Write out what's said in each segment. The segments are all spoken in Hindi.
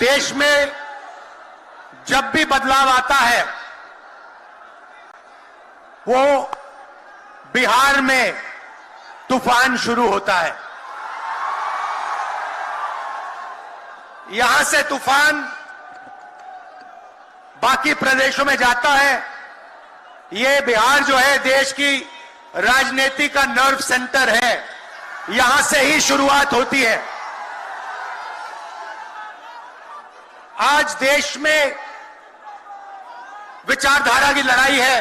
देश में जब भी बदलाव आता है वो बिहार में तूफान शुरू होता है। यहां से तूफान बाकी प्रदेशों में जाता है। ये बिहार जो है देश की राजनीति का नर्व सेंटर है, यहां से ही शुरुआत होती है। आज देश में विचारधारा की लड़ाई है।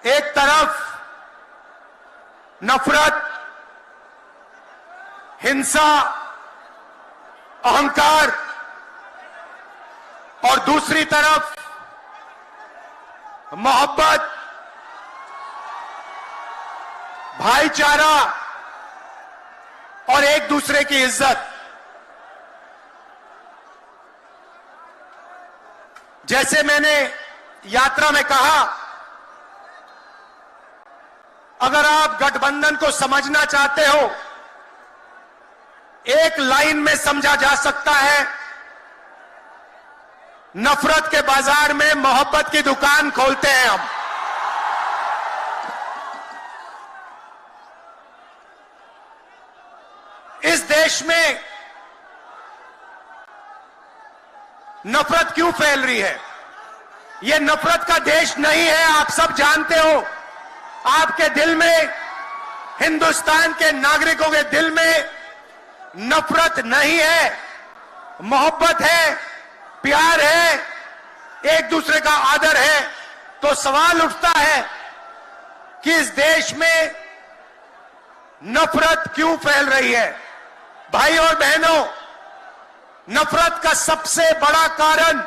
एक तरफ नफरत, हिंसा, अहंकार और दूसरी तरफ मोहब्बत, भाईचारा और एक दूसरे की इज्जत। जैसे मैंने यात्रा में कहा, अगर आप गठबंधन को समझना चाहते हो, एक लाइन में समझा जा सकता है, नफरत के बाजार में मोहब्बत की दुकान खोलते हैं हम। इस देश में नफरत क्यों फैल रही है? यह नफरत का देश नहीं है, आप सब जानते हो। आपके दिल में, हिंदुस्तान के नागरिकों के दिल में नफरत नहीं है, मोहब्बत है, प्यार है, एक दूसरे का आदर है। तो सवाल उठता है कि इस देश में नफरत क्यों फैल रही है? भाई और बहनों, नफरत का सबसे बड़ा कारण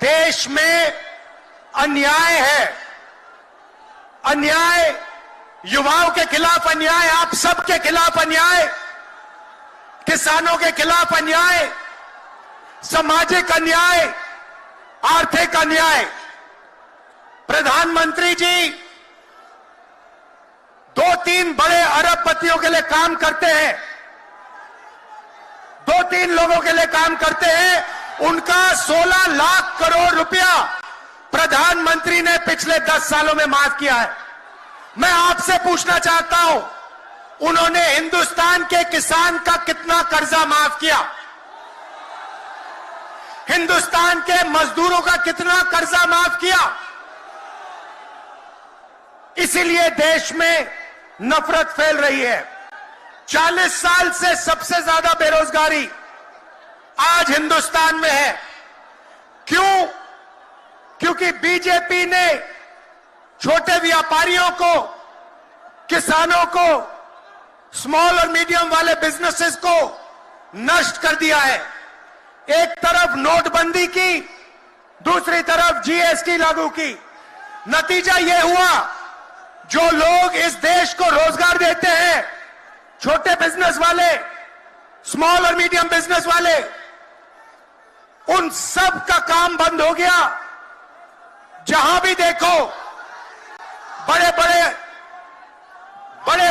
देश में अन्याय है। अन्याय, युवाओं के खिलाफ अन्याय, आप सबके खिलाफ अन्याय, किसानों के खिलाफ अन्याय, सामाजिक अन्याय, आर्थिक अन्याय। प्रधानमंत्री जी 2-3 बड़े अरबपतियों के लिए काम करते हैं, 2-3 लोगों के लिए काम करते हैं। उनका 16 लाख करोड़ रुपया प्रधानमंत्री ने पिछले 10 सालों में माफ किया है। मैं आपसे पूछना चाहता हूं, उन्होंने हिंदुस्तान के किसान का कितना कर्जा माफ किया? हिंदुस्तान के मजदूरों का कितना कर्जा माफ किया? इसीलिए देश में नफरत फैल रही है। 40 साल से सबसे ज्यादा बेरोजगारी आज हिंदुस्तान में है। क्यों? क्योंकि बीजेपी ने छोटे व्यापारियों को, किसानों को, स्मॉल और मीडियम वाले बिजनेसेस को नष्ट कर दिया है। एक तरफ नोटबंदी की, दूसरी तरफ जीएसटी लागू की। नतीजा यह हुआ, जो लोग इस देश को रोजगार देते हैं, छोटे बिजनेस वाले, स्मॉल और मीडियम बिजनेस वाले, उन सब का काम बंद हो गया। जहां भी देखो बड़े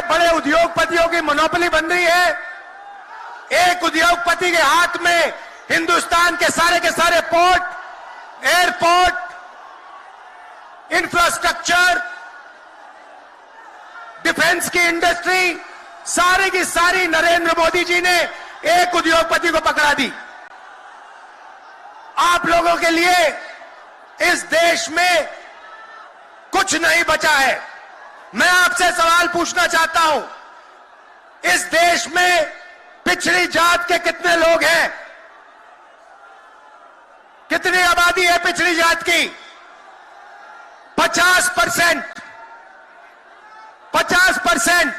बड़े उद्योगपतियों की मोनोपोली बन रही है। एक उद्योगपति के हाथ में हिंदुस्तान के सारे पोर्ट, एयरपोर्ट, इंफ्रास्ट्रक्चर, डिफेंस की इंडस्ट्री, सारी की सारी नरेंद्र मोदी जी ने एक उद्योगपति को पकड़ा दी। आप लोगों के लिए इस देश में कुछ नहीं बचा है। मैं आपसे सवाल पूछना चाहता हूं, इस देश में पिछड़ी जात के कितने लोग हैं? कितनी आबादी है पिछड़ी जात की? 50%। 50%।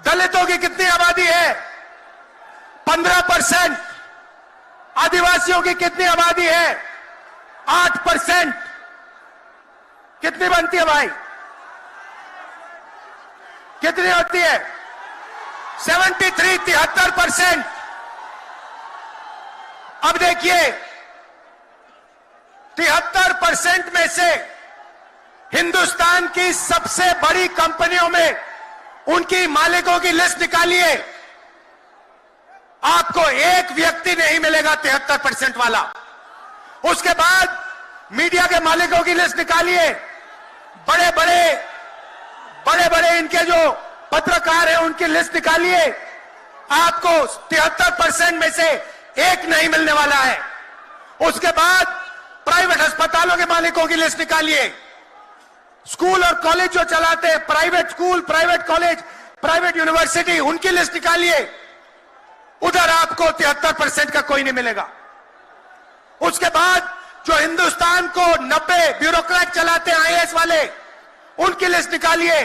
दलितों की कितनी आबादी है? 15%। आदिवासियों की कितनी आबादी है? 8%। कितनी बनती है भाई? कितनी होती है? 73% अब देखिए 73% में से हिंदुस्तान की सबसे बड़ी कंपनियों में उनकी मालिकों की लिस्ट निकालिए। आपको एक व्यक्ति नहीं मिलेगा 73% वाला। उसके बाद मीडिया के मालिकों की लिस्ट निकालिए, बड़े बड़े इनके जो पत्रकार हैं उनकी लिस्ट निकालिए, आपको 73% में से एक नहीं मिलने वाला है। उसके बाद प्राइवेट अस्पतालों के मालिकों की लिस्ट निकालिए, स्कूल और कॉलेज जो चलाते हैं, private school, private college, private university, उनकी लिस्ट निकालिए, उधर आपको 73% का कोई नहीं मिलेगा। उसके बाद जो हिंदुस्तान को 90 ब्यूरोक्रेट चलाते हैं आईएएस वाले, उनकी लिस्ट निकालिए,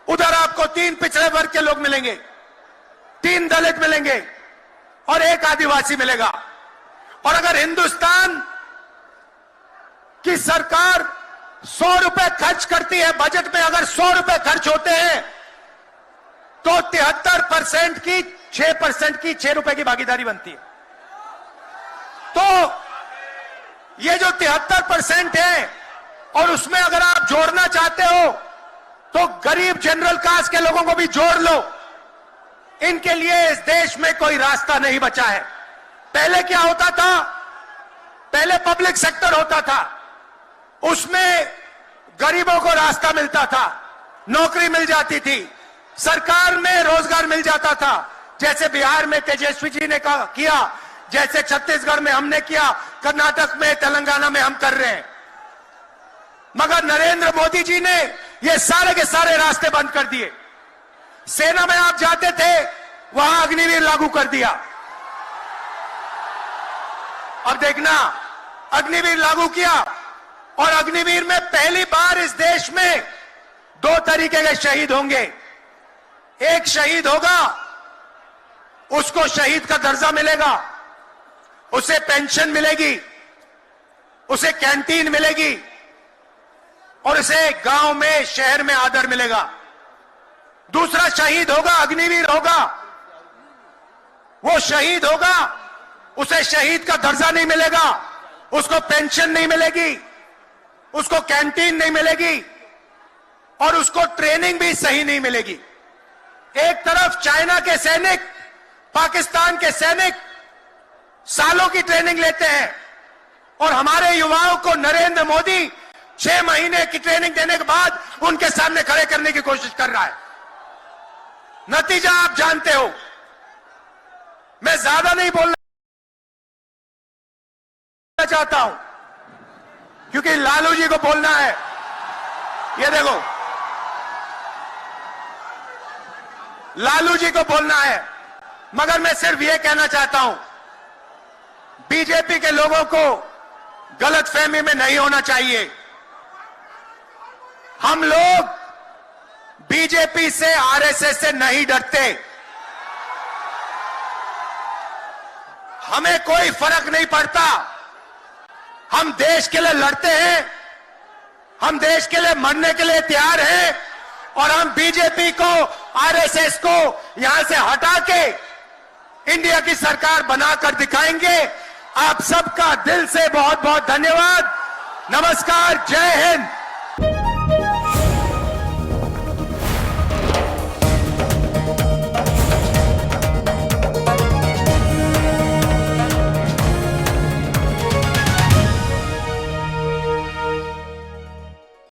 उधर आपको 3 पिछड़े वर्ग के लोग मिलेंगे, 3 दलित मिलेंगे और 1 आदिवासी मिलेगा। और अगर हिंदुस्तान की सरकार 100 रुपए खर्च करती है, बजट में अगर 100 रुपए खर्च होते हैं तो 73% की 6% की 6 रुपए की भागीदारी बनती है। तो ये जो 73% है और उसमें अगर आप जोड़ना चाहते हो तो गरीब जनरल कास्ट के लोगों को भी जोड़ लो। इनके लिए इस देश में कोई रास्ता नहीं बचा है। पहले क्या होता था? पहले पब्लिक सेक्टर होता था, उसमें गरीबों को रास्ता मिलता था, नौकरी मिल जाती थी, सरकार में रोजगार मिल जाता था, जैसे बिहार में तेजस्वी जी ने किया, जैसे छत्तीसगढ़ में हमने किया, कर्नाटक में, तेलंगाना में हम कर रहे हैं। मगर नरेंद्र मोदी जी ने ये सारे के सारे रास्ते बंद कर दिए। सेना में आप जाते थे, वहां अग्निवीर लागू कर दिया। अब देखना, अग्निवीर लागू किया और अग्निवीर में पहली बार इस देश में 2 तरीके के शहीद होंगे। एक शहीद होगा, उसको शहीद का दर्जा मिलेगा, उसे पेंशन मिलेगी, उसे कैंटीन मिलेगी और उसे गांव में, शहर में आदर मिलेगा। दूसरा शहीद होगा, अग्निवीर होगा, वो शहीद होगा, उसे शहीद का दर्जा नहीं मिलेगा, उसको पेंशन नहीं मिलेगी, उसको कैंटीन नहीं मिलेगी और उसको ट्रेनिंग भी सही नहीं मिलेगी। एक तरफ चाइना के सैनिक, पाकिस्तान के सैनिक सालों की ट्रेनिंग लेते हैं और हमारे युवाओं को नरेंद्र मोदी 6 महीने की ट्रेनिंग देने के बाद उनके सामने खड़े करने की कोशिश कर रहा है। नतीजा आप जानते हो। मैं ज्यादा नहीं बोलना चाहता हूं क्योंकि लालू जी को बोलना है। ये देखो, लालू जी को बोलना है, मगर मैं सिर्फ ये कहना चाहता हूं, बीजेपी के लोगों को गलतफहमी में नहीं होना चाहिए। हम लोग बीजेपी से, आरएसएस से नहीं डरते। हमें कोई फर्क नहीं पड़ता। हम देश के लिए लड़ते हैं, हम देश के लिए मरने के लिए तैयार हैं और हम बीजेपी को, आरएसएस को यहां से हटा के इंडिया की सरकार बनाकर दिखाएंगे। आप सबका दिल से बहुत बहुत धन्यवाद। नमस्कार, जय हिंद।